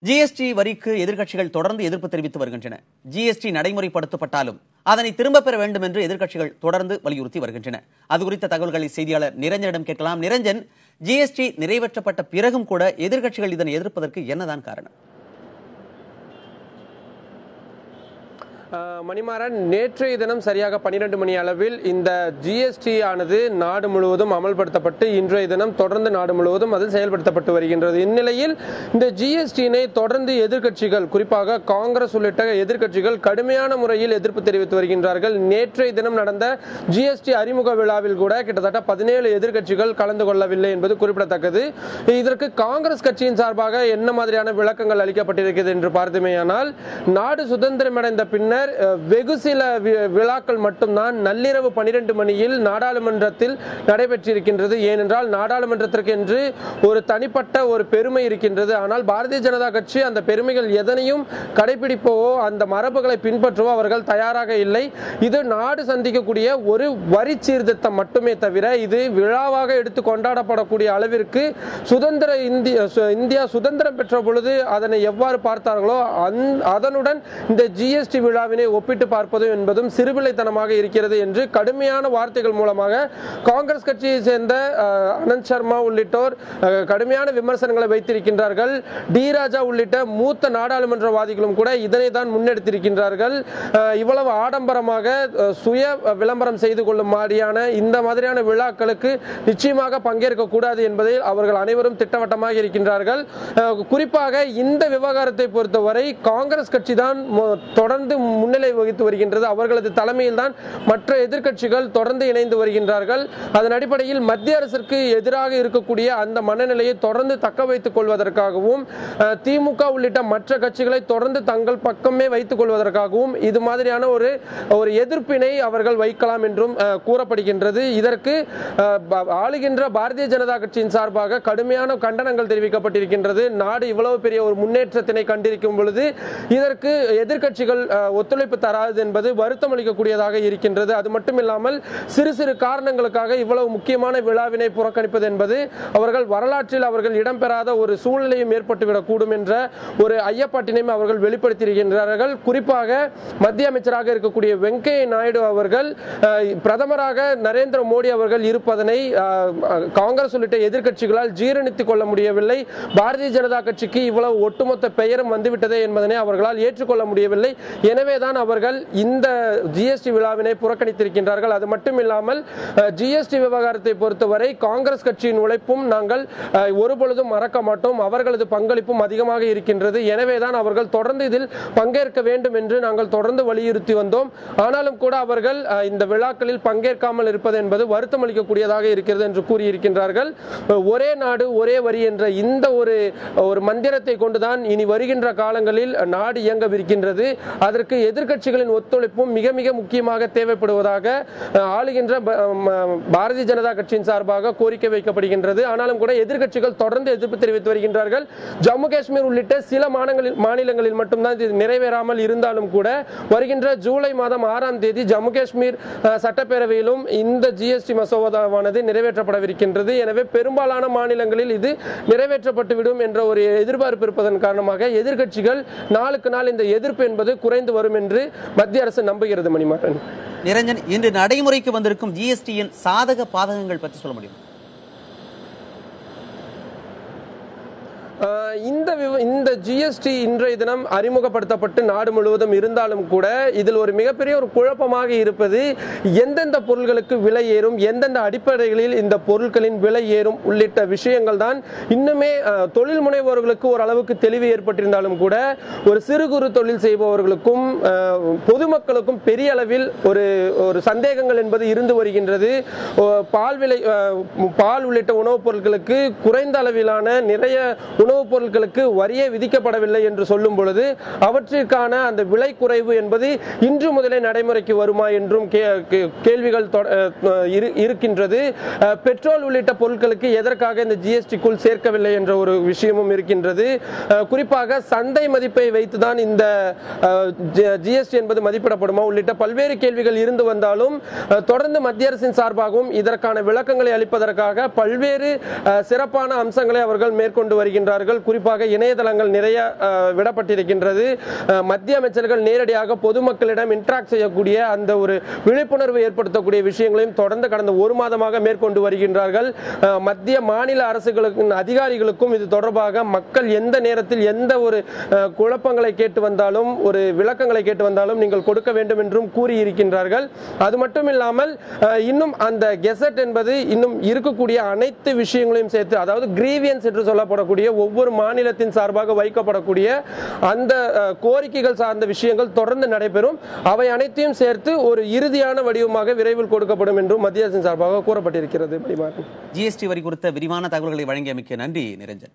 GST வரிக்கு எதிர்க்கட்சிகள் தொடர்ந்து எதிர்ப்பு தெரிவித்து வருகின்றன. ஜிஎஸ்டி நடைமுறைப்படுத்தப்பட்டாலும் அதனை திரும்பப் பெற வேண்டும் என்று எதிர்க்கட்சிகள் தொடர்ந்து வலியுறுத்தி வருகின்றன. அது குறித்த தகவல்களை செய்தியாளர் நிரஞ்சனிடம் கேட்கலாம். நிரஞ்சன், ஜிஎஸ்டி நிறைவேற்றப்பட்ட பிறகும் கூட எதிர்க்கட்சிகள் இதனை எதிர்ப்பதற்கு என்னதான் காரணம்? மணிமாறன், நேற்றைய தினம் சரியாக 12 மணி அளவில் இந்த ஜிஎஸ்டி ஆனது நாடு முழுவதும் அமல்படுத்தப்பட்டு இன்றைய தினம் தொடர்ந்து நாடு முழுவதும் அது செயல்படுத்தப்பட்டு வருகின்றது. இந்நிலையில் இந்த ஜிஎஸ்டியினை தொடர்ந்து எதிர்க்கட்சிகள், குறிப்பாக காங்கிரஸ் உள்ளிட்ட எதிர்க்கட்சிகள் கடுமையான முறையில் எதிர்ப்பு தெரிவித்து வருகின்றார்கள். நேற்றைய தினம் நடந்த ஜிஎஸ்டி அறிமுக விழாவில் கூட கிட்டத்தட்ட 17 எதிர்க்கட்சிகள் கலந்து கொள்ளவில்லை என்பது குறிப்பிடத்தக்கது. இதற்கு காங்கிரஸ் கட்சியின் சார்பாக என்ன மாதிரியான விளக்கங்கள் அளிக்கப்பட்டிருக்கிறது என்று பார்த்தமேயானால், நாடு சுதந்திரமடைந்த பின்னர் வெகு சில விழாக்கள் மட்டும்தான் நள்ளிரவு 12 மணியில் நாடாளுமன்றத்தில் நடைபெற்றிருக்கின்றது. ஏனென்றால் நாடாளுமன்றத்திற்கு என்று ஒரு தனிப்பட்ட ஒரு பெருமை இருக்கின்றது. ஆனால் பாரதிய ஜனதா கட்சி அந்த பெருமைகள் எதனையும் கடைபிடிப்பவோ அந்த மரபுகளை பின்பற்றவோ அவர்கள் தயாராக இல்லை. இது நாடு சந்திக்கக்கூடிய ஒரு வரி சீர்திருத்தம் மட்டுமே தவிர இது விழாவாக எடுத்து கொண்டாடப்படக்கூடிய அளவிற்கு இந்தியா சுதந்திரம் பெற்ற பொழுது அதனை எவ்வாறு பார்த்தார்களோ அதனுடன் இந்த ஜிஎஸ்டி விழாவினை ஒப்பிட்டு பார்ப்பது என்பதும் சிறுபிள்ளைத்தனமாக இருக்கிறது என்று கடுமையான வார்த்தைகள் மூலமாக காங்கிரஸ் கட்சியை சேர்ந்த அனந்த் சர்மா உள்ளிட்டோர் கடுமையான விமர்சனங்களை வைத்திருக்கின்றார்கள். டி ராஜா உள்ளிட்ட மூத்த நாடாளுமன்றவாதிகளும் கூட இதனை தான் முன்னெடுத்திருக்கின்றார்கள். இவ்வளவு ஆடம்பரமாக சுய விளம்பரம் செய்து கொள்ளும் இந்த மாதிரியான விழாக்களுக்கு நிச்சயமாக பங்கேற்க கூடாது என்பதை அவர்கள் அனைவரும் திட்டவட்டமாக இருக்கின்றார்கள். குறிப்பாக இந்த விவகாரத்தை பொறுத்தவரை காங்கிரஸ் கட்சி தான் தொடர்ந்து முன்னிலை வகித்து வருகின்றது. அவர்களது தலைமையில் தான் மற்ற எதிர்க்கட்சிகள் தொடர்ந்து இணைந்து வருகின்றார்கள். அதன் அடிப்படையில் மத்திய அரசிற்கு எதிராக இருக்கக்கூடிய அந்த மனநிலையை தொடர்ந்து தக்க வைத்துக் கொள்வதற்காகவும் திமுக உள்ளிட்ட மற்ற கட்சிகளை தொடர்ந்து தங்கள் பக்கமே வைத்துக் கொள்வதற்காகவும் இது மாதிரியான ஒரு எதிர்ப்பினை அவர்கள் வைக்கலாம் என்றும் கூறப்படுகின்றது. இதற்கு ஆளுகின்ற பாரதிய ஜனதா கட்சியின் சார்பாக கடுமையான கண்டனங்கள் தெரிவிக்கப்பட்டிருக்கின்றது. நாடு இவ்வளவு பெரிய ஒரு முன்னேற்றத்தினை கண்டிருக்கும் பொழுது இதற்கு எதிர்க்கட்சிகள் ஒத்துழைப்பு தராது என்பது வருத்தம் அளிக்கக்கூடியதாக இருக்கின்றது. அது மட்டுமில்லாமல் சிறு சிறு காரணங்களுக்காக இவ்வளவு முக்கியமான விழாவினை புறக்கணிப்பது என்பது அவர்கள் வரலாற்றில் அவர்கள் இடம்பெறாத ஒரு சூழ்நிலையும் ஏற்பட்டுவிடக் கூடும் என்ற ஒரு ஐயப்பாட்டினையும் அவர்கள் வெளிப்படுத்தியிருக்கின்றார்கள். குறிப்பாக மத்திய அமைச்சராக இருக்கக்கூடிய வெங்கையா நாயுடு அவர்கள் பிரதமராக நரேந்திர மோடி அவர்கள் இருப்பதனை காங்கிரஸ் உள்ளிட்ட எதிர்க்கட்சிகளால் ஜீரணித்துக் கொள்ள முடியவில்லை. பாரதிய ஜனதா கட்சிக்கு இவ்வளவு ஒட்டுமொத்த பெயரும் வந்துவிட்டதே என்பதனை அவர்களால் ஏற்றுக்கொள்ள முடியவில்லை. எனவேதான் அவர்கள் இந்த ஜிஎஸ்டி விழாவினை புறக்கணித்திருக்கின்றார்கள். அது மட்டுமில்லாமல் ஜிஎஸ்டி விவகாரத்தை பொறுத்தவரை காங்கிரஸ் கட்சியின் உழைப்பும் நாங்கள் ஒருபொழுதும் மறக்க மாட்டோம். அவர்களது பங்களிப்பும் அதிகமாக இருக்கின்றது. எனவேதான் அவர்கள் தொடர்ந்து இதில் பங்கேற்க வேண்டும் என்று நாங்கள் தொடர்ந்து வலியுறுத்தி வந்தோம். ஆனாலும் கூட அவர்கள் இந்த விழாக்களில் பங்கேற்காமல் இருப்பது என்பது வருத்தம் அளிக்கக்கூடியதாக இருக்கிறது என்று கூறியிருக்கின்றார்கள். ஒரே நாடு ஒரே வரி என்ற இந்த ஒரு மந்திரத்தை கொண்டுதான் இனி வருகின்ற காலங்களில் நாடு இயங்கவிருக்கின்றது. அதற்கு எதிர்க்கட்சிகளின் ஒத்துழைப்பும் மிக மிக முக்கியமாக தேவைப்படுவதாக ஆளுகின்ற பாரதிய ஜனதா கட்சியின் சார்பாக கோரிக்கை வைக்கப்படுகின்றது. ஆனாலும் கூட எதிர்க்கட்சிகள் தொடர்ந்து எதிர்ப்பு தெரிவித்து வருகின்றார்கள். ஜம்மு காஷ்மீர் உள்ளிட்ட சில மாநிலங்களில் மட்டும்தான் இது நிறைவேறாமல் இருந்தாலும் கூட வருகின்ற ஜூலை மாதம் 6ஆம் தேதி ஜம்மு காஷ்மீர் சட்டப்பேரவையிலும் இந்த ஜிஎஸ்டி மசோதாவானது நிறைவேற்றப்படவிருக்கின்றது. எனவே பெரும்பாலான மாநிலங்களில் இது நிறைவேற்றப்பட்டுவிடும் என்ற ஒரு எதிர்பார்ப்பு இருப்பதன் காரணமாக எதிர்க்கட்சிகள் நாளுக்கு நாள் இந்த எதிர்ப்பு என்பது குறைந்து வரும் என்று மத்திய அரசு நம்புகிறது. மணிமாறன், நிரஞ்சன், இன்று நடைமுறைக்கு வந்திருக்கும் ஜிஎஸ்டியின் சாதக பாதகங்கள் பற்றி சொல்ல முடியும்? இந்த ஜிஎஸ்டி இன்றைய தினம் அறிமுகப்படுத்தப்பட்டு நாடு முழுவதும் இருந்தாலும் கூட இதில் ஒரு மிகப்பெரிய ஒரு குழப்பமாக இருப்பது எந்தெந்த பொருட்களுக்கு விலை ஏறும், எந்தெந்த அடிப்படைகளில் இந்த பொருட்களின் விலை ஏறும் உள்ளிட்ட விஷயங்கள் தான் இன்னுமே தொழில் முனைவோர்களுக்கு ஓரளவுக்கு தெளிவு ஏற்பட்டிருந்தாலும் கூட ஒரு சிறு குறு தொழில் செய்பவர்களுக்கும் பொதுமக்களுக்கும் பெரிய அளவில் ஒரு சந்தேகங்கள் என்பது இருந்து வருகின்றது. பால் உள்ளிட்ட உணவுப் பொருட்களுக்கு குறைந்த அளவிலான நிறைய உணவுப் பொருட்களுக்கு வரியே விதிக்கப்படவில்லை என்று சொல்லும் பொழுது அவற்றிற்கான அந்த விலை குறைவு என்பது இன்று முதலே நடைமுறைக்கு வருமா என்றும் கேள்விகள் இருக்கின்றது. பெட்ரோல் உள்ளிட்ட பொருட்களுக்கு எதற்காக இந்த ஜிஎஸ்டிக்குள் சேர்க்கவில்லை என்ற ஒரு விஷயமும் இருக்கின்றது. குறிப்பாக சந்தை மதிப்பை வைத்துதான் இந்த ஜிஎஸ்டி என்பது மதிப்பிடப்படுமா உள்ளிட்ட பல்வேறு கேள்விகள் இருந்து வந்தாலும் தொடர்ந்து மத்திய அரசின் சார்பாகவும் இதற்கான விளக்கங்களை அளிப்பதற்காக பல்வேறு சிறப்பான அம்சங்களை அவர்கள் மேற்கொண்டு வருகின்றார்கள். வருகின்றார்கள். குறிப்பாக இணையதளங்கள் நிறைய விடப்பட்டிருக்கின்றது. மத்திய அமைச்சர்கள் நேரடியாக பொதுமக்களிடம் இன்டராக்ட் செய்யக்கூடிய அந்த ஒரு விழிப்புணர்வு ஏற்படுத்தக்கூடிய விஷயங்களையும் தொடர்ந்து கடந்த ஒரு மாதமாக மேற்கொண்டு வருகின்றார்கள். மத்திய மாநில அரசுகளுக்கும் அதிகாரிகளுக்கும் இது தொடர்பாக மக்கள் எந்த நேரத்தில் எந்த ஒரு குழப்பங்களை கேட்டு வந்தாலும் ஒரு விளக்கங்களை கேட்டு வந்தாலும் நீங்கள் கொடுக்க வேண்டும் என்றும் கூறியிருக்கின்றார்கள். அது மட்டும் இல்லாமல் இன்னும் அந்த கெசட் என்பது இன்னும் இருக்கக்கூடிய அனைத்து விஷயங்களையும் சேர்த்து, அதாவது கிரீவியன்ஸ் என்று சொல்லப்படக்கூடிய ஒவ்வொரு மாநிலத்தின் சார்பாக வைக்கப்படக்கூடிய அந்த கோரிக்கைகள் சார்ந்த விஷயங்கள் தொடர்ந்து நடைபெறும். அவை அனைத்தையும் சேர்த்து ஒரு இறுதியான வடிவமாக விரைவில் கொடுக்கப்படும் என்றும் மத்திய அரசின் சார்பாக கூறப்பட்டிருக்கிறது. ஜிஎஸ்டி வரி குறித்த விரிவான தகவல்களை வழங்கியமைக்கு நன்றி நிரஞ்சன்.